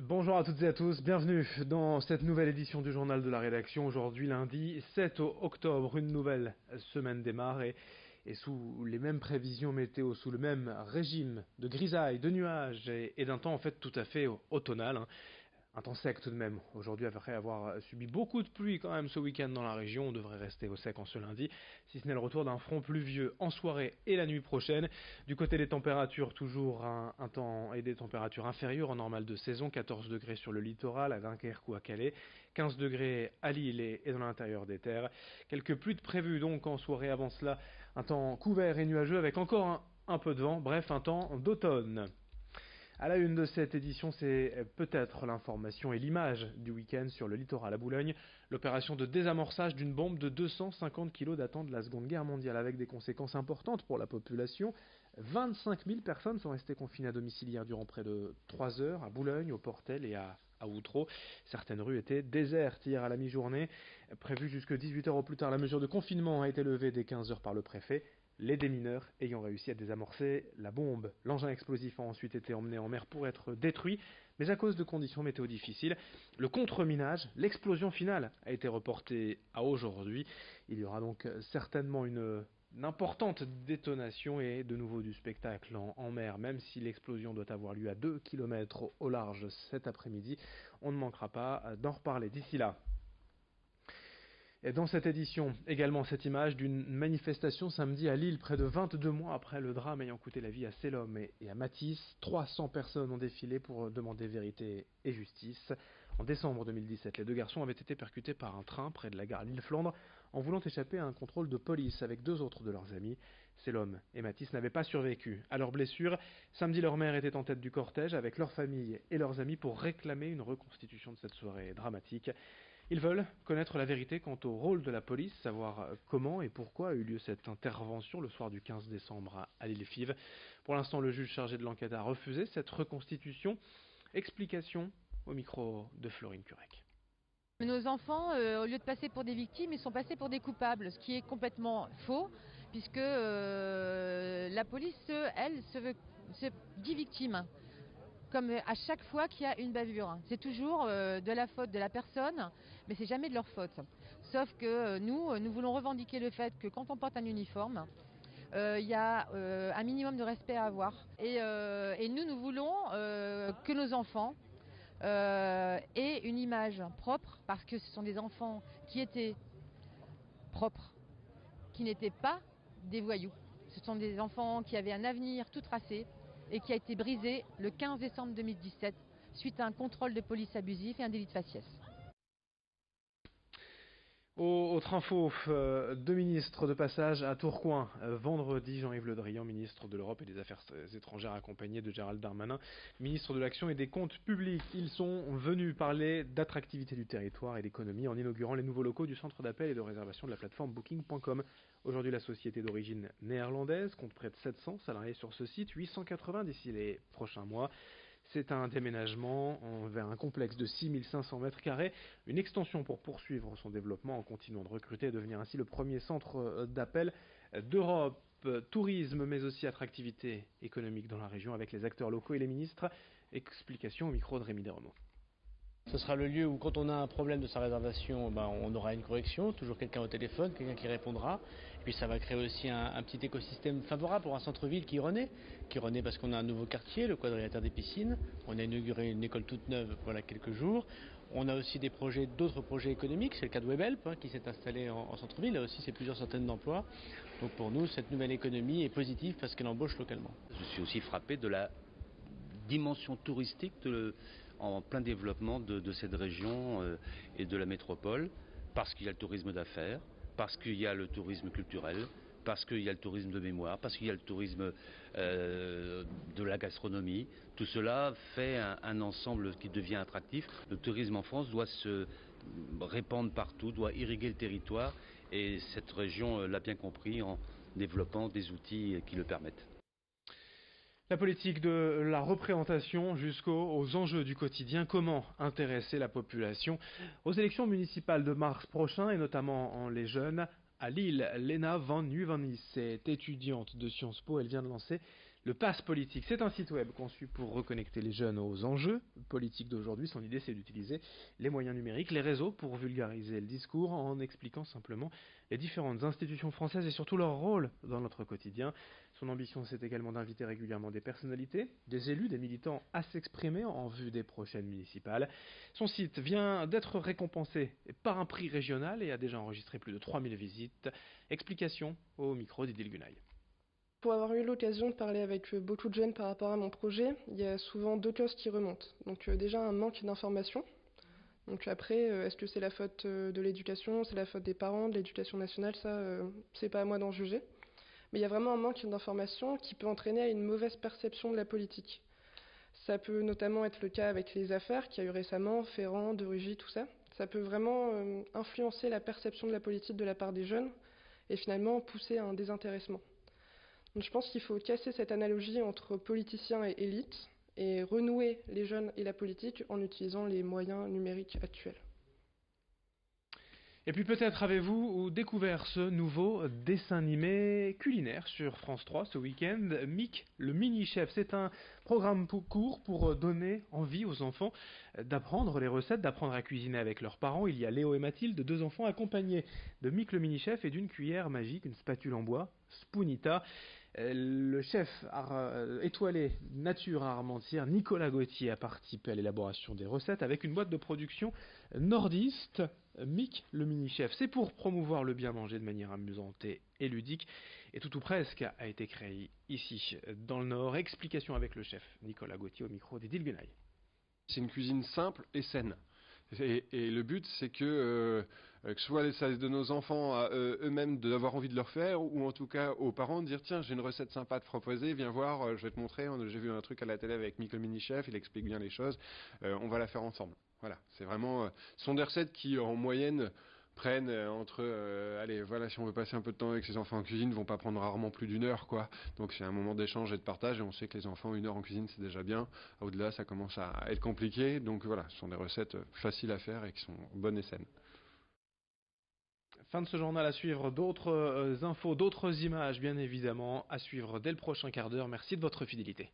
Bonjour à toutes et à tous, bienvenue dans cette nouvelle édition du journal de la rédaction. Aujourd'hui lundi 7 octobre, une nouvelle semaine démarre et sous les mêmes prévisions météo, sous le même régime de grisaille, de nuages et d'un temps en fait tout à fait automnal. Un temps sec tout de même. Aujourd'hui, après avoir subi beaucoup de pluie quand même ce week-end dans la région, on devrait rester au sec en ce lundi, si ce n'est le retour d'un front pluvieux en soirée et la nuit prochaine. Du côté des températures, toujours un temps et des températures inférieures en normal de saison, 14 degrés sur le littoral, à Dunkerque ou à Calais, 15 degrés à Lille et dans l'intérieur des terres. Quelques pluies de prévues donc en soirée avant cela, un temps couvert et nuageux avec encore un peu de vent, bref un temps d'automne. À la une de cette édition, c'est peut-être l'information et l'image du week-end sur le littoral à Boulogne. L'opération de désamorçage d'une bombe de 250 kg datant de la Seconde Guerre mondiale avec des conséquences importantes pour la population. 25 000 personnes sont restées confinées à domicile hier durant près de 3 heures à Boulogne, au Portel et à Outreau. Certaines rues étaient désertes hier à la mi-journée. Prévue jusque 18 heures au plus tard, la mesure de confinement a été levée dès 15 heures par le préfet. Les démineurs ayant réussi à désamorcer la bombe. L'engin explosif a ensuite été emmené en mer pour être détruit, mais à cause de conditions météo difficiles, le contre-minage, l'explosion finale, a été reportée à aujourd'hui. Il y aura donc certainement une importante détonation et de nouveau du spectacle en mer, même si l'explosion doit avoir lieu à 2 km au large cet après-midi. On ne manquera pas d'en reparler d'ici là. Et dans cette édition, également cette image d'une manifestation samedi à Lille, près de 22 mois après le drame ayant coûté la vie à Selom et à Matisse. 300 personnes ont défilé pour demander vérité et justice. En décembre 2017, les deux garçons avaient été percutés par un train près de la gare Lille-Flandre en voulant échapper à un contrôle de police avec deux autres de leurs amis. Selom et Matisse n'avaient pas survécu à leurs blessures. Samedi, leur mère était en tête du cortège avec leur famille et leurs amis pour réclamer une reconstitution de cette soirée dramatique. Ils veulent connaître la vérité quant au rôle de la police, savoir comment et pourquoi a eu lieu cette intervention le soir du 15 décembre à l'île-Five. Pour l'instant, le juge chargé de l'enquête a refusé cette reconstitution. Explication au micro de Florine Curec. Nos enfants, au lieu de passer pour des victimes, ils sont passés pour des coupables, ce qui est complètement faux, puisque la police, elle, se dit victime, comme à chaque fois qu'il y a une bavure. C'est toujours de la faute de la personne, mais c'est jamais de leur faute. Sauf que nous voulons revendiquer le fait que quand on porte un uniforme, il y a un minimum de respect à avoir. Et nous voulons que nos enfants aient une image propre, parce que ce sont des enfants qui étaient propres, qui n'étaient pas des voyous. Ce sont des enfants qui avaient un avenir tout tracé et qui a été brisé le 15 décembre 2017 suite à un contrôle de police abusif et un délit de faciès. Autre info, deux ministres de passage à Tourcoing. Vendredi, Jean-Yves Le Drian, ministre de l'Europe et des Affaires étrangères, accompagné de Gérald Darmanin, ministre de l'Action et des Comptes publics. Ils sont venus parler d'attractivité du territoire et d'économie en inaugurant les nouveaux locaux du centre d'appel et de réservation de la plateforme Booking.com. Aujourd'hui, la société d'origine néerlandaise compte près de 700 salariés sur ce site, 880 d'ici les prochains mois. C'est un déménagement vers un complexe de 6500 mètres carrés, une extension pour poursuivre son développement en continuant de recruter et devenir ainsi le premier centre d'appel d'Europe. Tourisme, mais aussi attractivité économique dans la région avec les acteurs locaux et les ministres. Explication au micro de Rémi Desrenaud. Ce sera le lieu où, quand on a un problème de sa réservation, on aura une correction, toujours quelqu'un au téléphone, quelqu'un qui répondra. Et puis ça va créer aussi un petit écosystème favorable pour un centre-ville qui renaît parce qu'on a un nouveau quartier, le quadrilatère des piscines. On a inauguré une école toute neuve voilà quelques jours. On a aussi d'autres projets économiques, c'est le cas de Webhelp qui s'est installé en centre-ville. Là aussi, c'est plusieurs centaines d'emplois. Donc pour nous, cette nouvelle économie est positive parce qu'elle embauche localement. Je suis aussi frappé de la dimension touristique en plein développement de cette région et de la métropole, parce qu'il y a le tourisme d'affaires, parce qu'il y a le tourisme culturel, parce qu'il y a le tourisme de mémoire, parce qu'il y a le tourisme de la gastronomie. Tout cela fait un ensemble qui devient attractif. Le tourisme en France doit se répandre partout, doit irriguer le territoire, et cette région l'a bien compris en développant des outils qui le permettent. La politique de la représentation jusqu'aux enjeux du quotidien, comment intéresser la population aux élections municipales de mars prochain et notamment les jeunes. À Lille, Lena Van Nuvenis est étudiante de Sciences Po, elle vient de lancer le Pass Politique. C'est un site web conçu pour reconnecter les jeunes aux enjeux politique d'aujourd'hui. Son idée, c'est d'utiliser les moyens numériques, les réseaux, pour vulgariser le discours en expliquant simplement les différentes institutions françaises et surtout leur rôle dans notre quotidien. Son ambition, c'est également d'inviter régulièrement des personnalités, des élus, des militants à s'exprimer en vue des prochaines municipales. Son site vient d'être récompensé par un prix régional et a déjà enregistré plus de 3000 visites. Explication au micro d'Idil Gunaï. Pour avoir eu l'occasion de parler avec beaucoup de jeunes par rapport à mon projet, il y a souvent deux causes qui remontent. Donc déjà un manque d'information. Donc après, est-ce que c'est la faute de l'éducation, c'est la faute des parents, de l'éducation nationale, ça, c'est pas à moi d'en juger. Mais il y a vraiment un manque d'information qui peut entraîner à une mauvaise perception de la politique. Ça peut notamment être le cas avec les affaires qu'il y a eu récemment, Ferrand, de Rugy, tout ça. Ça peut vraiment influencer la perception de la politique de la part des jeunes et finalement pousser à un désintéressement. Donc je pense qu'il faut casser cette analogie entre politiciens et élites et renouer les jeunes et la politique en utilisant les moyens numériques actuels. Et puis peut-être avez-vous découvert ce nouveau dessin animé culinaire sur France 3 ce week-end, Mick, le mini-chef. C'est un programme court pour donner envie aux enfants d'apprendre les recettes, d'apprendre à cuisiner avec leurs parents. Il y a Léo et Mathilde, deux enfants accompagnés de Mick, le mini-chef, et d'une cuillère magique, une spatule en bois, Spoonita. Le chef étoilé nature armentière Nicolas Gauthier a participé à l'élaboration des recettes avec une boîte de production nordiste, Mick le mini-chef. C'est pour promouvoir le bien manger de manière amusante et ludique. Et tout ou presque a été créé ici, dans le Nord. Explication avec le chef Nicolas Gauthier au micro d'Idil Gunaï. C'est une cuisine simple et saine. Et le but, c'est que ce soit ça de nos enfants à eux-mêmes d'avoir envie de leur faire, ou en tout cas aux parents de dire tiens, j'ai une recette sympa à te proposer, viens voir, je vais te montrer, j'ai vu un truc à la télé avec Mick le mini-chef, il explique bien les choses, on va la faire ensemble. Voilà, c'est vraiment, ce sont des recettes qui en moyenne prennent entre, allez, voilà, si on veut passer un peu de temps avec ses enfants en cuisine, vont pas prendre rarement plus d'une heure, quoi. Donc c'est un moment d'échange et de partage, et on sait que les enfants, 1 heure en cuisine, c'est déjà bien. Au-delà, ça commence à être compliqué, donc voilà, ce sont des recettes faciles à faire et qui sont bonnes et saines. Fin de ce journal, à suivre d'autres infos, d'autres images, bien évidemment, à suivre dès le prochain quart d'heure. Merci de votre fidélité.